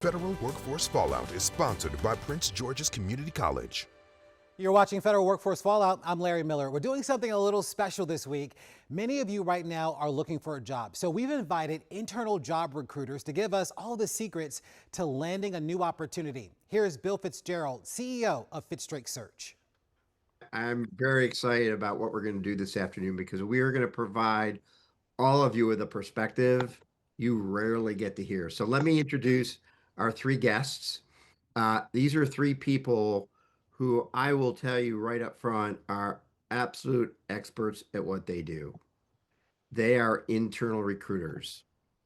Federal Workforce Fallout is sponsored by Prince George's Community College. You're watching Federal Workforce Fallout. I'm Larry Miller. We're doing something a little special this week. Many of you right now are looking for a job. So we've invited internal job recruiters to give us all the secrets to landing a new opportunity. Here's Bill Fitzgerald, CEO of Fitzdrake Search. I'm very excited about what we're going to do this afternoon because we are going to provide all of you with a perspective you rarely get to hear. So let me introduce our three guests. These are three people who I will tell you right up front are absolute experts at what they do. They are internal recruiters.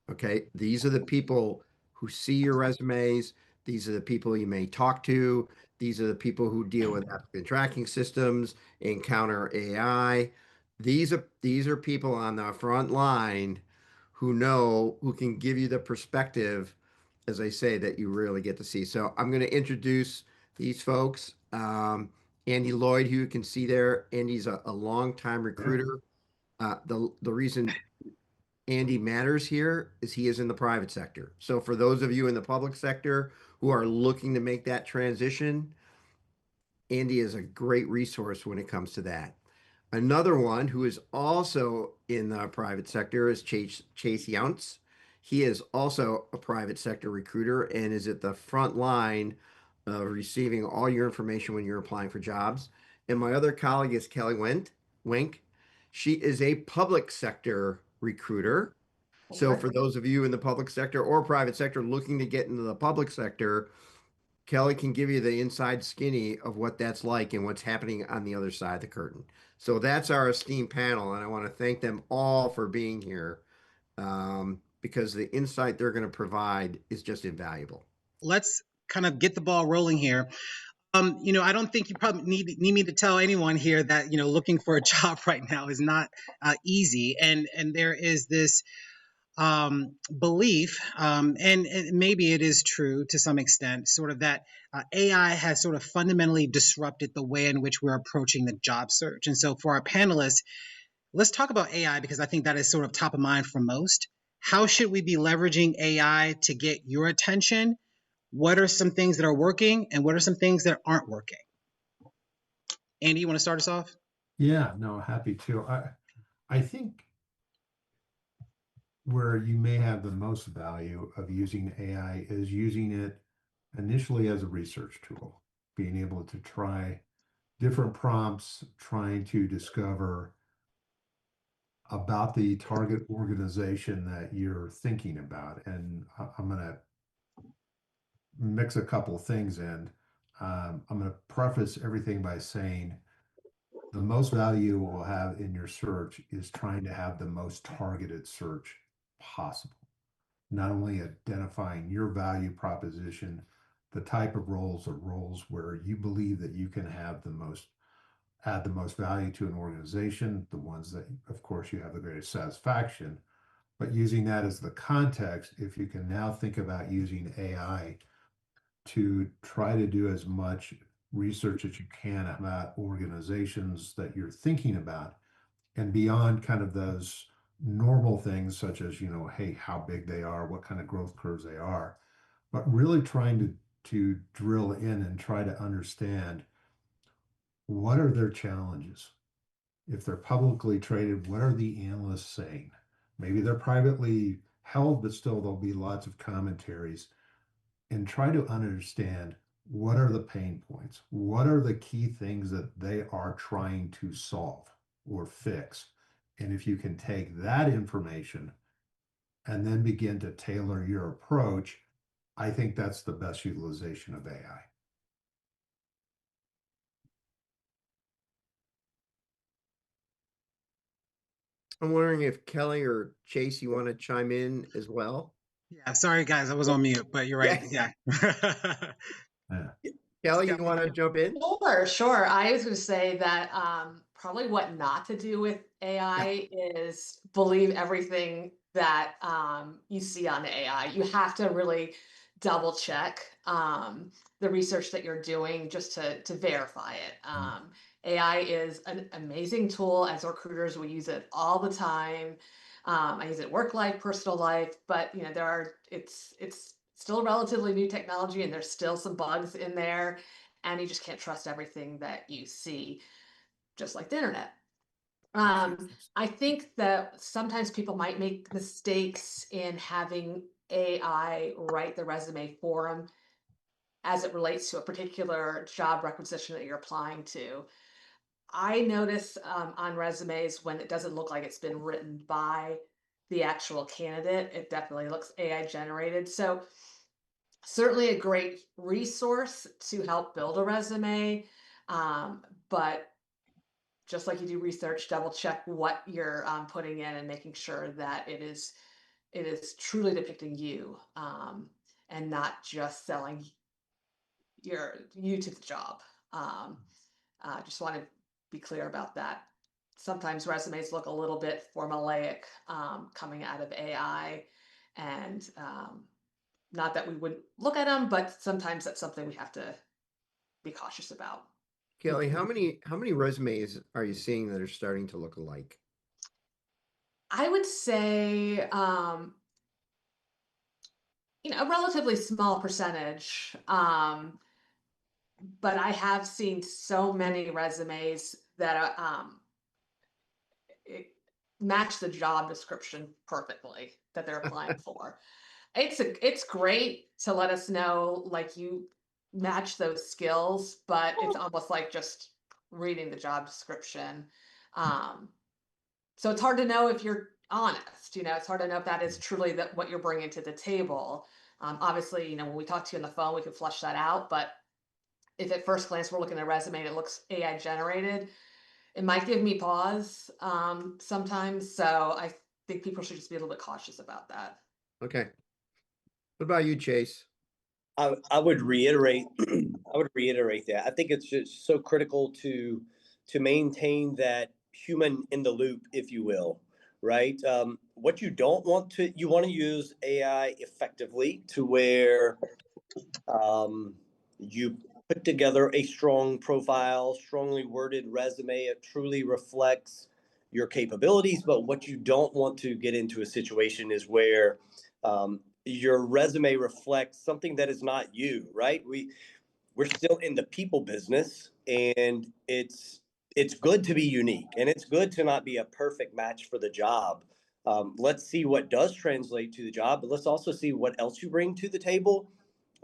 Okay. These are the people who see your resumes. These are the people you may talk to. These are the people who deal with applicant tracking systems, encounter AI. These are people on the front line who can give you the perspective, as I say, that you really get to see. So I'm going to introduce these folks. Andy Lloyd, who you can see there. Andy's a longtime recruiter. The reason Andy matters here is he is in the private sector. So for those of you in the public sector who are looking to make that transition, Andy is a great resource when it comes to that. Another one who is also in the private sector is Chase Younts. He is also a private sector recruiter and is at the front line of receiving all your information when you're applying for jobs. And my other colleague is Kelly Wink. She is a public sector recruiter. So for those of you in the public sector or private sector looking to get into the public sector, Kelly can give you the inside skinny of what that's like and what's happening on the other side of the curtain. So that's our esteemed panel, and I want to thank them all for being here because the insight they're going to provide is just invaluable. Let's kind of get the ball rolling here. I don't think you probably need me to tell anyone here that, looking for a job right now is not easy. And there is this belief, and maybe it is true to some extent, sort of that AI has sort of fundamentally disrupted the way in which we're approaching the job search. And so for our panelists, let's talk about AI because I think that is sort of top of mind for most. How should we be leveraging AI to get your attention? What are some things that are working and what are some things that aren't working? Andy, you want to start us off? Yeah, no, happy to. I think where you may have the most value of using AI is using it initially as a research tool, being able to try different prompts, trying to discover about the target organization that you're thinking about. And I'm going to mix a couple of things in. I'm going to preface everything by saying the most value you will have in your search is trying to have the most targeted search possible. Not only identifying your value proposition, the type of roles or roles where you believe that you can have add the most value to an organization, the ones that, of course, you have the greatest satisfaction, but using that as the context, if you can now think about using AI to try to do as much research as you can about organizations that you're thinking about and beyond kind of those normal things such as, hey, how big they are, what kind of growth curves they are, but really trying to drill in and try to understand what are their challenges. If they're publicly traded, what are the analysts saying? Maybe they're privately held, but still there'll be lots of commentaries. And try to understand what are the pain points? What are the key things that they are trying to solve or fix? And if you can take that information and then begin to tailor your approach, I think that's the best utilization of AI. I'm wondering if Kelly or Chase, you want to chime in as well? Yeah, sorry guys, I was on mute, but you're right. Yeah. Kelly, you want to jump in? Sure. I was going to say that probably what not to do with AI is believe everything that you see on the AI. You have to really double check the research that you're doing just to verify it. AI is an amazing tool. As recruiters, we use it all the time. I use it work life, personal life, but it's still relatively new technology and there's still some bugs in there, and you just can't trust everything that you see, just like the internet. I think that sometimes people might make mistakes in having AI write the resume for them as it relates to a particular job requisition that you're applying to. I notice on resumes when it doesn't look like it's been written by the actual candidate, it definitely looks AI generated. So, certainly a great resource to help build a resume. But just like you do research, double check what you're putting in and making sure that it is truly depicting you, and not just selling you to the job. Um, just want to be clear about that. Sometimes resumes look a little bit formulaic coming out of AI, and not that we wouldn't look at them, but sometimes that's something we have to be cautious about. Kelly, how many resumes are you seeing that are starting to look alike? I would say, a relatively small percentage, but I have seen so many resumes that it match the job description perfectly that they're applying for. It's great to let us know like you match those skills, but it's almost like just reading the job description. Um, so it's hard to know if you're honest. It's hard to know if that is truly that what you're bringing to the table. Obviously, when we talk to you on the phone, we can flush that out. But if at first glance we're looking at a resume and it looks AI generated, it might give me pause sometimes. So I think people should just be a little bit cautious about that. Okay. What about you, Chase? I would reiterate I would reiterate that. I think it's just so critical to maintain that human in the loop, if you will, right? What you want to use AI effectively to where you put together a strong profile, strongly worded resume. It truly reflects your capabilities. But what you don't want to get into a situation is where your resume reflects something that is not you, right? We're still in the people business, and it's good to be unique, and it's good to not be a perfect match for the job. Let's see what does translate to the job, but let's also see what else you bring to the table.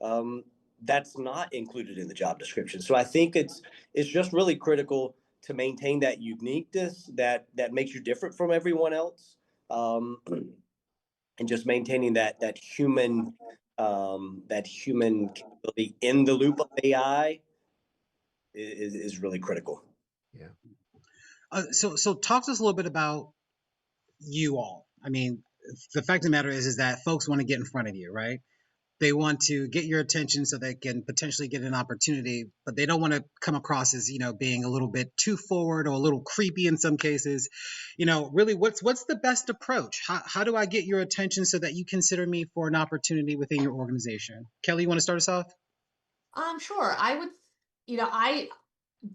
Um, that's not included in the job description. So I think it's just really critical to maintain that uniqueness that makes you different from everyone else, um, and just maintaining that human capability in the loop of AI is really critical. Yeah. So talk to us a little bit about you all. I mean, the fact of the matter is that folks want to get in front of you, right? They want to get your attention so they can potentially get an opportunity, but they don't want to come across as, being a little bit too forward or a little creepy in some cases. Really, what's the best approach? How do I get your attention so that you consider me for an opportunity within your organization? Kelly, you want to start us off? Sure. I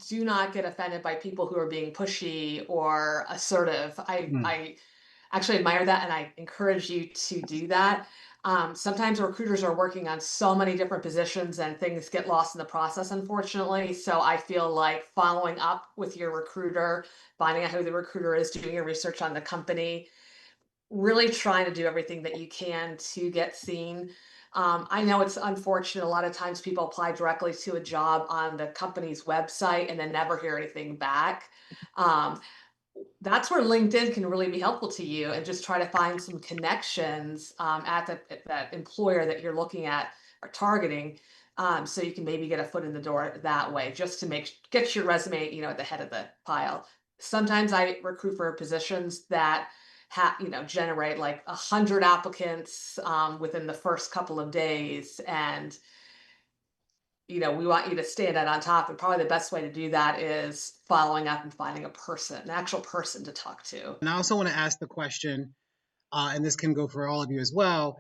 do not get offended by people who are being pushy or assertive. I Mm. I actually admire that, and I encourage you to do that. Sometimes recruiters are working on so many different positions and things get lost in the process, unfortunately. So I feel like following up with your recruiter, finding out who the recruiter is, doing your research on the company, really trying to do everything that you can to get seen. I know it's unfortunate. A lot of times people apply directly to a job on the company's website and then never hear anything back. Um, that's where LinkedIn can really be helpful to you and just try to find some connections at that employer that you're looking at or targeting. So you can maybe get a foot in the door that way, just to get your resume, at the head of the pile. Sometimes I recruit for positions that generate like 100 applicants within the first couple of days, and we want you to stand out on top. And probably the best way to do that is following up and finding an actual person to talk to. And I also want to ask the question, and this can go for all of you as well.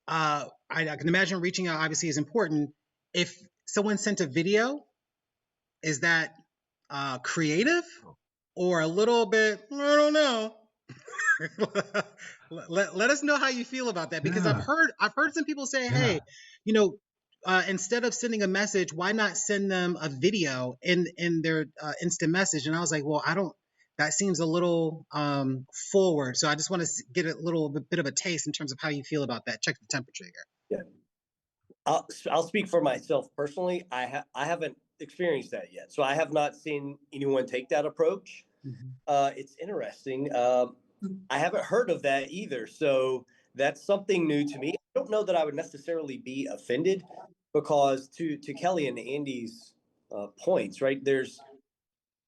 I can imagine reaching out obviously is important. If someone sent a video, is that creative or a little bit, I don't know. let us know how you feel about that, because Yeah. I've heard some people say, Yeah. hey, you know, instead of sending a message, why not send them a video in their instant message? And I was like, well, I don't. That seems a little forward. So I just want to get a little bit of a taste in terms of how you feel about that. Check the temperature here. Yeah. I'll speak for myself personally. I haven't experienced that yet, so I have not seen anyone take that approach. It's interesting. I haven't heard of that either, so that's something new to me. I don't know that I would necessarily be offended, because to Kelly and Andy's points, right?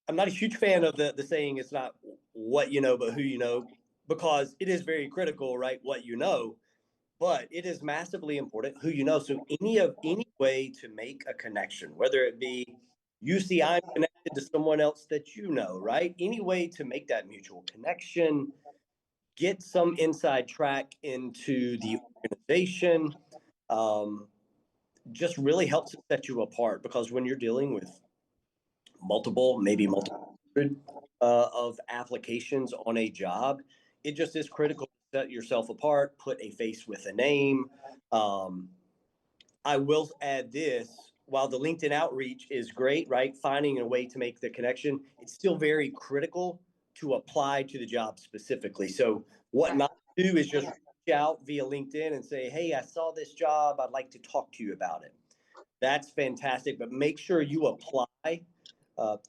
I'm not a huge fan of the saying it's not what you know, but who you know, because it is very critical, right? What you know, but it is massively important who you know. So any way to make a connection, whether it be you see I'm connected to someone else that you know, right? Any way to make that mutual connection, get some inside track into the organization, um, just really helps to set you apart, because when you're dealing with maybe multiple hundred of applications on a job, it just is critical to set yourself apart, put a face with a name. Um, I will add this: while the LinkedIn outreach is great, right? Finding a way to make the connection, it's still very critical to apply to the job specifically. So, what not to do is just reach out via LinkedIn and say, hey, I saw this job. I'd like to talk to you about it. That's fantastic, but make sure you apply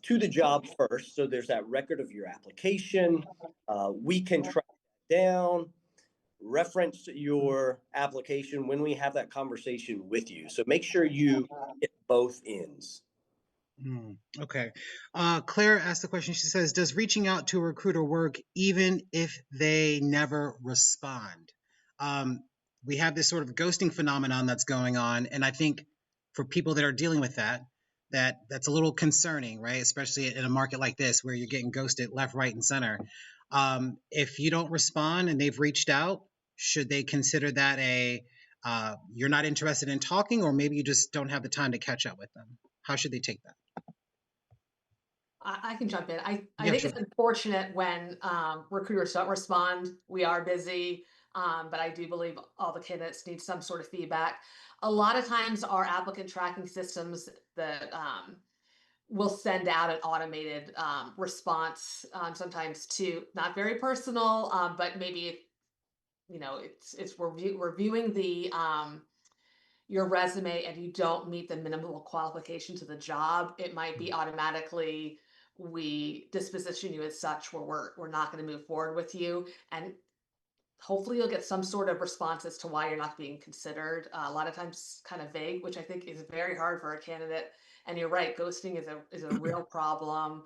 to the job first. So there's that record of your application. We can track that down, reference your application when we have that conversation with you. So make sure you hit both ends. Okay. Claire asked the question. She says, does reaching out to a recruiter work even if they never respond? We have this sort of ghosting phenomenon that's going on. And I think for people that are dealing with that, that's a little concerning, right? Especially in a market like this where you're getting ghosted left, right, and center. If you don't respond and they've reached out, should they consider that you're not interested in talking, or maybe you just don't have the time to catch up with them? How should they take that? I can jump in. I Yeah, think sure. it's unfortunate when recruiters don't respond. We are busy, but I do believe all the candidates need some sort of feedback. A lot of times, our applicant tracking systems that will send out an automated response, sometimes to not very personal, but maybe it's reviewing the your resume and you don't meet the minimal qualifications of the job. It might be automatically, we disposition you as such, where we're not going to move forward with you, and hopefully you'll get some sort of response as to why you're not being considered. A lot of times kind of vague, which I think is very hard for a candidate. And you're right, ghosting is a real problem.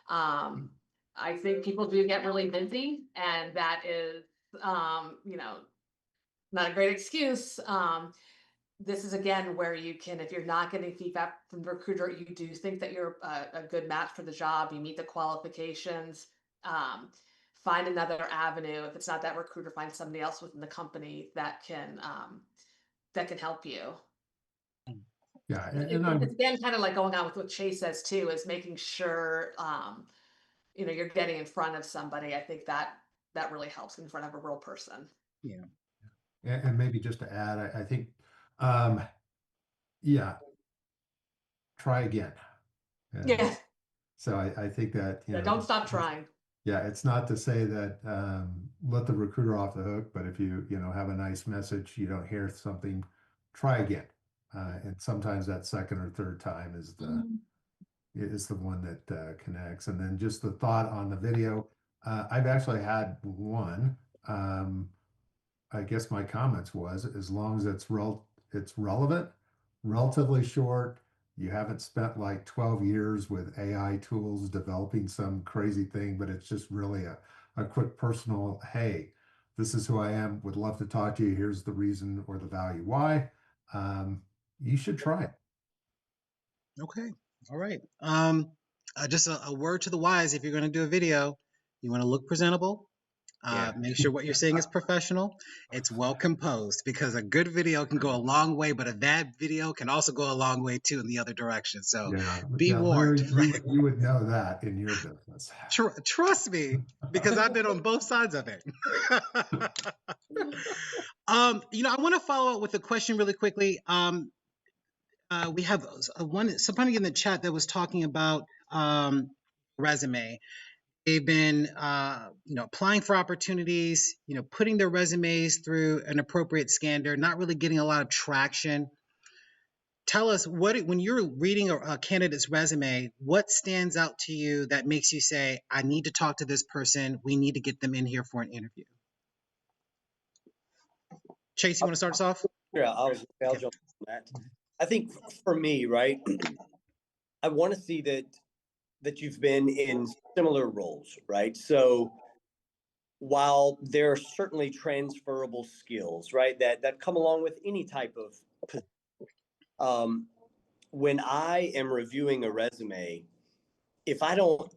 um, I think people do get really busy, and that is not a great excuse. This is again where you can, if you're not getting feedback from the recruiter, you do think that you're a good match for the job, you meet the qualifications, um, find another avenue. If it's not that recruiter, find somebody else within the company that can help you. Yeah. It, And it's I'm, again kind of like going on with what Chase says too, is making sure you're getting in front of somebody. I think that really helps, in front of a real person. Yeah. and maybe just to add, I think, um, yeah, try again. And Yeah, so I think that, yeah, don't stop trying. yeah, it's not to say that let the recruiter off the hook, but if you know have a nice message, you don't hear something, try again. And sometimes that second or third time is the one that connects. And then just the thought on the video, I've actually had one. Um, I guess my comments was as long as it's relevant, relatively short. You haven't spent like 12 years with AI tools developing some crazy thing, but it's just really a quick personal, hey, this is who I am, would love to talk to you. Here's the reason or the value why. Um, you should try it. Okay. All right. Just a word to the wise: if you're going to do a video, you want to look presentable. Yeah. Make sure what you're saying is professional. It's well composed, because a good video can go a long way, but a bad video can also go a long way too in the other direction. So Yeah, be yeah, warned. Larry, you would know that in your business. Trust me, because I've been on both sides of it. I want to follow up with a question really quickly. We have somebody in the chat that was talking about resume. They've been, applying for opportunities, putting their resumes through an appropriate scanner, not really getting a lot of traction. Tell us, when you're reading a candidate's resume, what stands out to you that makes you say, I need to talk to this person. We need to get them in here for an interview. Chase, you want to start us off? Sure, I'll Okay. jump on that. I think for me, right, I want to see that you've been in similar roles, right? So while there are certainly transferable skills, right, that come along with any type of um, when I am reviewing a resume, if I don't,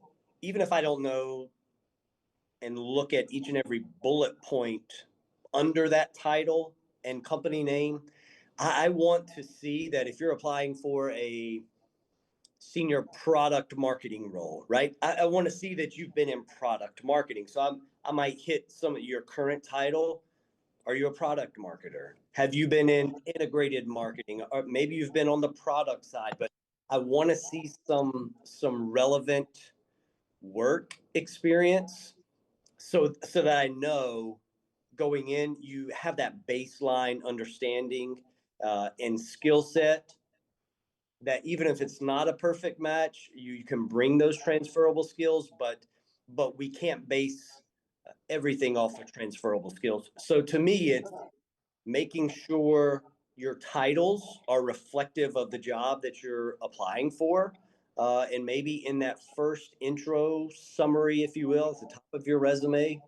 even if I don't know and look at each and every bullet point under that title and company name, I want to see that if you're applying for a senior product marketing role, right? I want to see that you've been in product marketing. So I might hit some of your current title. Are you a product marketer? Have you been in integrated marketing? Or maybe you've been on the product side, but I want to see some relevant work experience so that I know going in you have that baseline understanding and skill set that even if it's not a perfect match, you can bring those transferable skills, but we can't base everything off of transferable skills. So to me, it's making sure your titles are reflective of the job that you're applying for. And maybe in that first intro summary, if you will, at the top of your resume,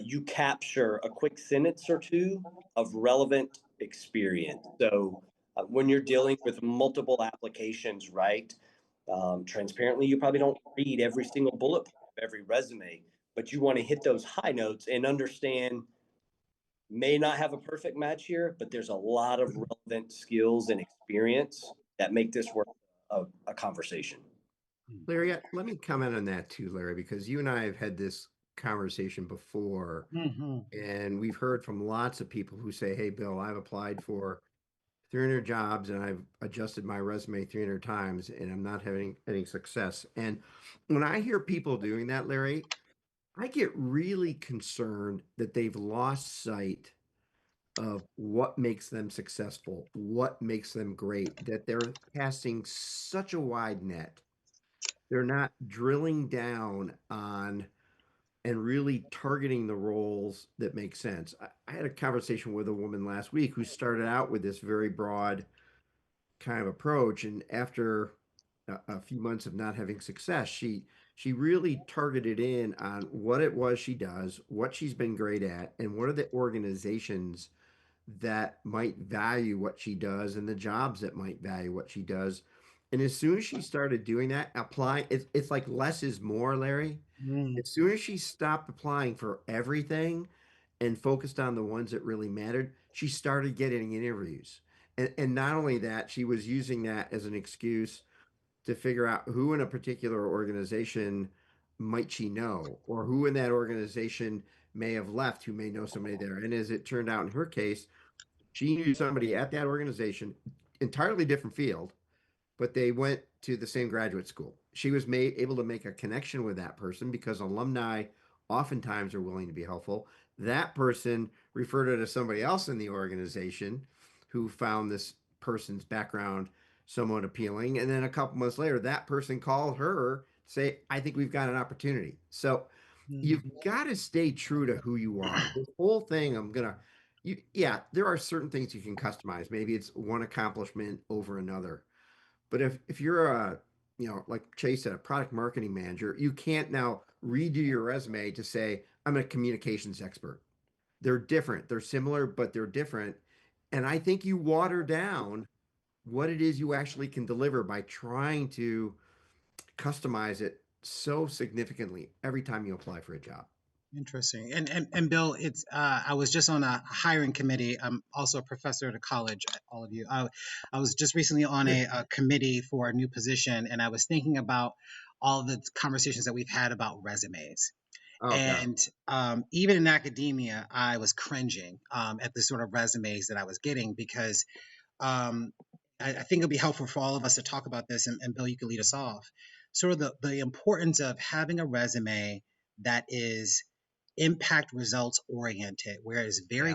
you capture a quick sentence or two of relevant experience. So when you're dealing with multiple applications, right? Transparently, you probably don't read every single bullet point of every resume, but you want to hit those high notes and understand may not have a perfect match here, but there's a lot of relevant skills and experience that make this work a conversation. Larry, let me comment on that too, Larry, because you and I have had this conversation before, and we've heard from lots of people who say, hey, Bill, I've applied for 300 jobs and I've adjusted my resume 300 times and I'm not having any success. And when I hear people doing that, Larry, I get really concerned that they've lost sight of what makes them successful, what makes them great, that they're casting such a wide net. They're not drilling down on and really targeting the roles that make sense. I had a conversation with a woman last week who started out with this very broad kind of approach, and after a few months of not having success, she really targeted in on what it was she does, what she's been great at, and what are the organizations that might value what she does and the jobs that might value what she does. And as soon as she started doing that, applying, it's like less is more, Larry. As soon as she stopped applying for everything and focused on the ones that really mattered, she started getting interviews. And not only that, she was using that as an excuse to figure out who in a particular organization might she know, or who in that organization may have left who may know somebody there. And as it turned out in her case, she knew somebody at that organization, entirely different field, but they went to the same graduate school. She was able to make a connection with that person because alumni oftentimes are willing to be helpful. That person referred her to somebody else in the organization who found this person's background somewhat appealing. And then a couple months later, that person called her, say, I think we've got an opportunity. So you've got to stay true to who you are. This whole thing, yeah, there are certain things you can customize. Maybe it's one accomplishment over another. But if you're like Chase said, a product marketing manager, you can't now redo your resume to say, I'm a communications expert. They're different. They're similar, but they're different. And I think you water down what it is you actually can deliver by trying to customize it so significantly every time you apply for a job. Interesting. And Bill, it's I was just on a hiring committee. I'm also a professor at a college, all of you. I was just recently on a committee for a new position, and I was thinking about all the conversations that we've had about resumes. Oh God. And even in academia, I was cringing at the sort of resumes that I was getting because um, I think it'll be helpful for all of us to talk about this. And Bill, you can lead us off. Sort of the importance of having a resume that is impact results oriented, Yeah. where it's very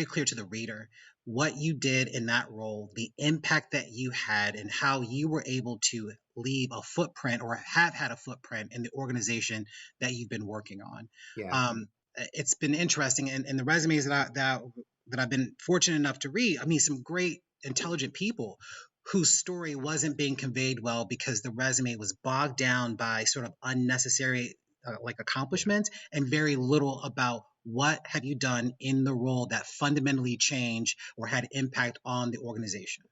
clear to the reader what you did in that role, the impact that you had, and how you were able to leave a footprint or have had a footprint in the organization that you've been working on. Yeah. Um, it's been interesting, and the resumes that I've been fortunate enough to read. I mean, some great, intelligent people whose story wasn't being conveyed well because the resume was bogged down by sort of unnecessary like Yeah. accomplishments and very little about what have you done in the role that fundamentally changed or had impact on the organization.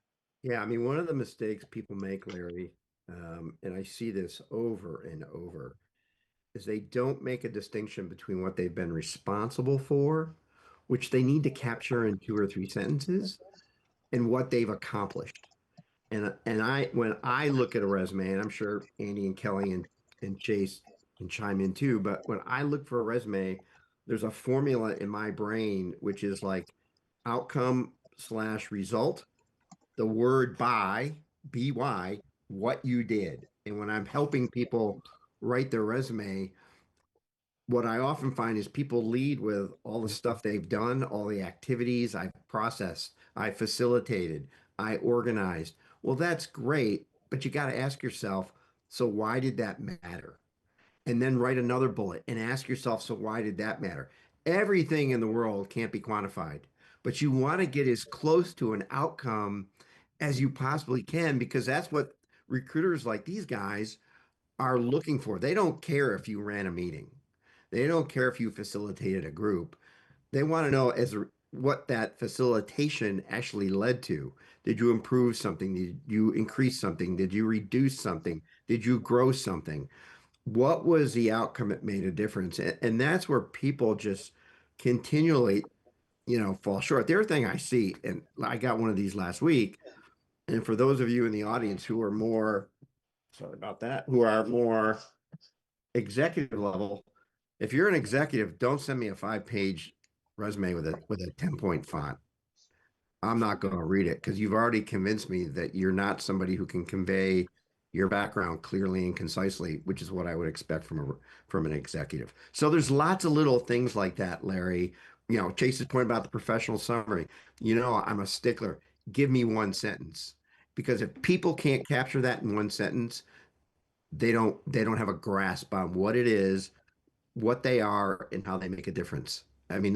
Yeah. I mean, one of the mistakes people make, Larry, and I see this over and over, is they don't make a distinction between what they've been responsible for, which they need to capture in 2 or 3 sentences, and what they've accomplished. And I when I look at a resume, and I'm sure Andy and Kelly and Chase can chime in too, but when I look for a resume, there's a formula in my brain which is like outcome slash result, the word by what you did. And when I'm helping people write their resume, what I often find is people lead with all the stuff they've done, all the activities I've processed, I facilitated, I organized. Well, that's great, but you got to ask yourself, so why did that matter? And then write another bullet and ask yourself, so why did that matter? Everything in the world can't be quantified, but you want to get as close to an outcome as you possibly can because that's what recruiters like these guys are looking for. They don't care if you ran a meeting. They don't care if you facilitated a group. They want to know what that facilitation actually led to. Did you improve something? Did you increase something? Did you reduce something? Did you grow something? What was the outcome that made a difference? And that's where people just continually, fall short. The other thing I see, and I got one of these last week, and for those of you in the audience who are more, sorry about that, who are more executive level, if you're an executive, don't send me a 5-page resume with a 10-point font. I'm not going to read it because you've already convinced me that you're not somebody who can convey your background clearly and concisely, which is what I would expect from an executive. So there's lots of little things like that, Larry. Chase's point about the professional summary. I'm a stickler. Give me one sentence because if people can't capture that in one sentence, they don't have a grasp on what it is, what they are, and how they make a difference. I mean,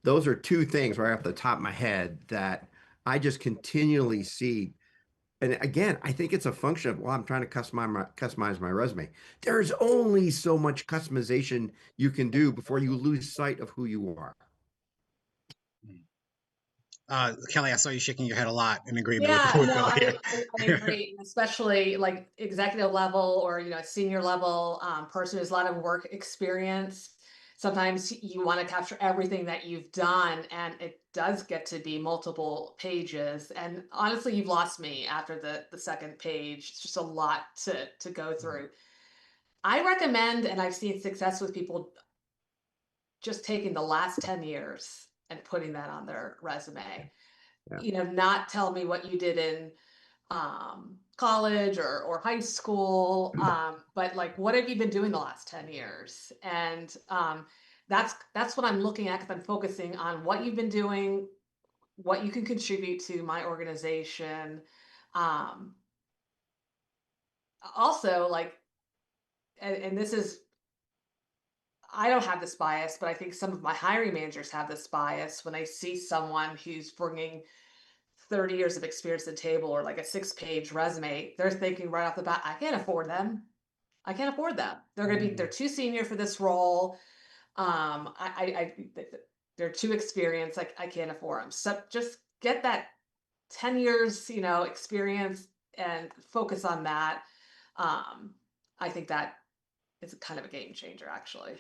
those are two things right off the top of my head that I just continually see. And again, I think it's a function of, well, I'm trying to customize my resume. There's only so much customization you can do before you lose sight of who you are. Kelly, I saw you shaking your head a lot in agreement with, Yeah, with no, Bill here. I agree, especially like executive level or senior level person who's a lot of work experience. Sometimes you want to capture everything that you've done, and it does get to be multiple pages. And honestly, you've lost me after the second page. It's just a lot to go through. I recommend, and I've seen success with people just taking the last 10 years and putting that on their resume. Yeah. Not tell me what you did in college or high school, but like what have you been doing the last 10 years? And that's what I'm looking at because I'm focusing on what you've been doing, what you can contribute to my organization. Um, Also, like, and this is, I don't have this bias, but I think some of my hiring managers have this bias when I see someone who's bringing 30 years of experience to the table or like a 6-page resume, they're thinking right off the bat, I can't afford them. I can't afford them. They're too senior for this role. They're too experienced. Like I can't afford them. So just get that 10 years, experience and focus on that. I think that it's kind of a game changer, actually.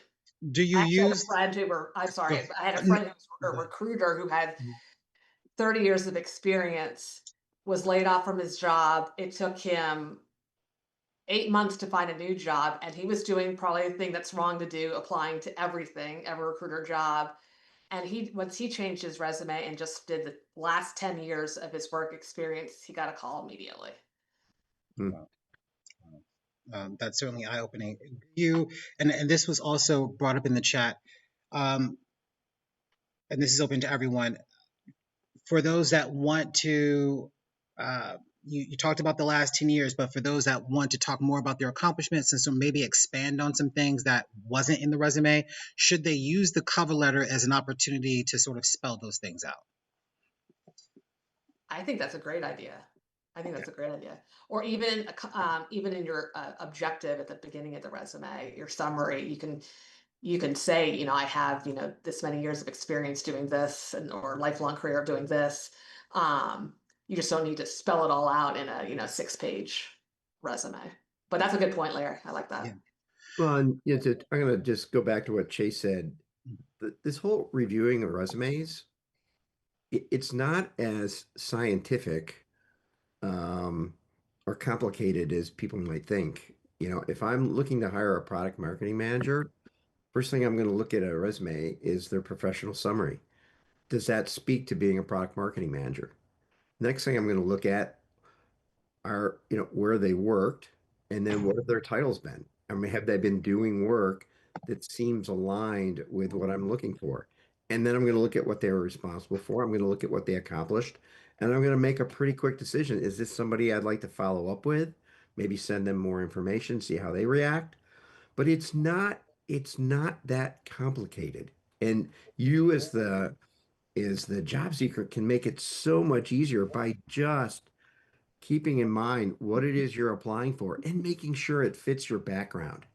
Do you I actually had a use friend who were I'm go sorry, I had a n- friend who was a recruiter who had Mhm. 30 years of experience, was laid off from his job. It took him 8 months to find a new job, and he was doing probably the thing that's wrong to do, applying to everything, every recruiter job. And he once he changed his resume and just did the last 10 years of his work experience, he got a call immediately. Hmm. Wow. That's certainly eye-opening. You and this was also brought up in the chat, um, and this is open to everyone. For those that want to, you talked about the last 10 years, but for those that want to talk more about their accomplishments and so maybe expand on some things that wasn't in the resume, should they use the cover letter as an opportunity to sort of spell those things out? I think that's a great idea. I think Okay. that's a great idea. Or even even in your objective at the beginning of the resume, your summary, you can say, I have, this many years of experience doing this and or lifelong career of doing this. Um, you just don't need to spell it all out in a, 6-page resume. But that's a good point, Larry. I like Yeah. that. Well, and I'm going to just go back to what Chase said. This whole reviewing of resumes, it's not as scientific um, or complicated as people might think. If I'm looking to hire a product marketing manager, first thing I'm going to look at a resume is their professional summary. Does that speak to being a product marketing manager? Next thing I'm going to look at are, where they worked, and then what have their titles been? I mean, have they been doing work that seems aligned with what I'm looking for? And then I'm going to look at what they were responsible for. I'm going to look at what they accomplished, and I'm going to make a pretty quick decision. Is this somebody I'd like to follow up with? Maybe send them more information, see how they react. But it's not that complicated. And you as the job seeker can make it so much easier by just keeping in mind what it is you're applying for and making sure it fits your background.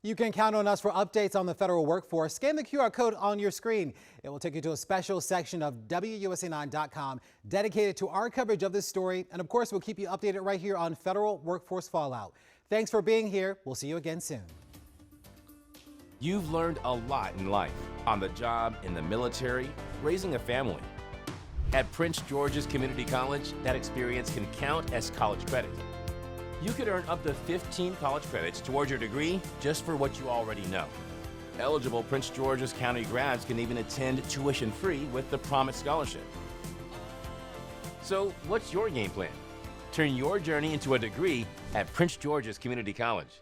You can count on us for updates on the federal workforce. Scan the QR code on your screen. It will take you to a special section of WUSA9.com dedicated to our coverage of this story. And of course, we'll keep you updated right here on federal workforce fallout. Thanks for being here. We'll see you again soon. You've learned a lot in life, on the job, in the military, raising a family. At Prince George's Community College, that experience can count as college credit. You could earn up to 15 college credits towards your degree just for what you already know. Eligible Prince George's County grads can even attend tuition-free with the Promise Scholarship. So, what's your game plan? Turn your journey into a degree at Prince George's Community College.